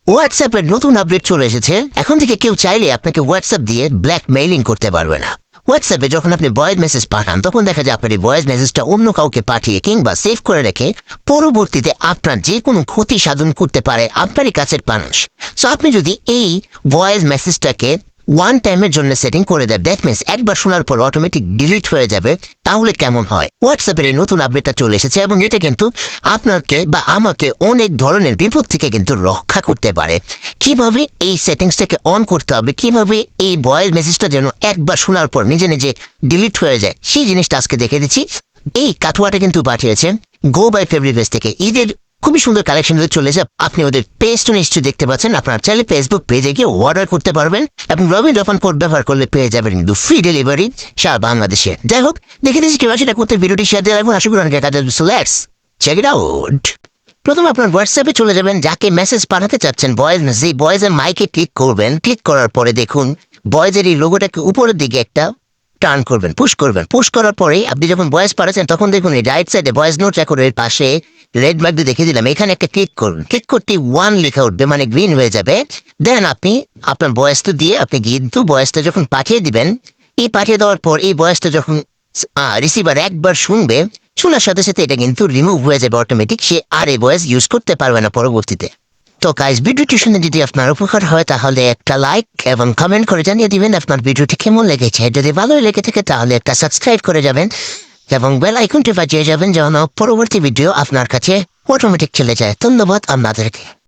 হোয়াটসঅ্যাপের নতুন আপডেট চলে এসেছে। এখন থেকে কেউ চাইলে আপনাকে হোয়াটসঅ্যাপ দিয়ে ব্ল্যাকমেইলিং করতে পারবে না। হোয়াটসঅ্যাপে যখন আপনি ভয়েস মেসেজ পাঠান তখন দেখা যায় আপনার এই ভয়েস মেসেজটা অন্য কাউকে পাঠিয়ে কিংবা সেভ করে রেখে পরবর্তীতে আপনার যে কোনো ক্ষতি সাধন করতে পারে আপনারই কাছের মানুষ। সো আপনি যদি এই ভয়েস মেসেজটাকে ওয়ান টাইমের জন্য সেটিং করে দেয়, দ্যাট মিনস একবার শোনার পর অটোমেটিক ডিলিট হয়ে যাবে, তাহলে কেমন হয়? হোয়াটসঅ্যাপের এই নতুন আপডেটটা চলে এসেছে এবং এটা কিন্তু আপনাকে বা আমাকে অনেক ধরনের বিপদ থেকে কিন্তু রক্ষা করতে পারে। কিভাবে এই সেটিংসটাকে অন করতে হবে, কিভাবে এই ভয়েস মেসেজটা যেন একবার শোনার পর নিজে নিজে ডিলিট হয়ে যায়, সেই জিনিসটা আজকে দেখে দিচ্ছি। এই কাঠুয়াটা কিন্তু পাঠিয়েছেন গো বাই ফেব্রিক পেজ থেকে। ঈদের খুবই সুন্দর কালেকশন চলেছে, আপনি ওদের পেজটা নিশ্চয়ই দেখতে পাচ্ছেন। আপনার চাইলে ফেসবুক পেজে গিয়ে অর্ডার করতে পারবেন এবং রবিন রফান কোড ব্যবহার করলে পেয়ে যাবেন কিন্তু ফ্রি ডেলিভারি সারা বাংলাদেশে। যাই হোক, দেখে দিচ্ছি কিভাবে সেটা করতে, ভিডিওটি শেয়ার দিয়ে রাখবেন। আশা করি অনেক কাজে লেটস চেক ইট আউট। প্রথমে আপনার হোয়াটসঅ্যাপে চলে যাবেন, যাকে মেসেজ পাঠাতে চাচ্ছেন ভয়েস মেসেজ, ভয়েসের মাইকে ক্লিক করবেন। ক্লিক করার পরে দেখুন ভয়েসের এই লোগোটাকে উপরের দিকে একটা টার্ন করবেন, পুশ করবেন। পুশ করার পরে আপনি যখন ভয়েস পাঠাচ্ছেন তখন দেখুন এই রাইট সাইডে ভয়েস নোট রেকর্ডের পাশে রেড মার্ক দিয়ে দেখে দিলাম, এখানে একটা ক্লিক করুন। ক্লিক করতে ওয়ান লেখা উঠবে, মানে গ্রিন হয়ে যাবে। দেন আপনি আপনার ভয়েসটা দিয়ে আপনি কিন্তু ভয়েসটা যখন পাঠিয়ে দিবেন, এই পাঠিয়ে দেওয়ার পর এই ভয়েসটা যখন রিসিভার একবার শুনবে, শোনার সাথে সাথে এটা কিন্তু রিমুভ হয়ে যাবে অটোমেটিক, সে আর এই ভয়েস ইউজ করতে পারবে না পরবর্তীতে। তো গাইস, ভিডিওটি শুনে যদি আপনার উপকার হয় তাহলে একটা লাইক এবং কমেন্ট করে জানিয়ে দিবেন আপনার ভিডিওটি কেমন লেগেছে। যদি ভালোই লেগে থাকে তাহলে একটা সাবস্ক্রাইব করে যাবেন এবং বেল আইকনটি বাজিয়ে যাবেন যেন পরবর্তী ভিডিও আপনার কাছে অটোমেটিক চলে যায়। ধন্যবাদ আপনাদেরকে।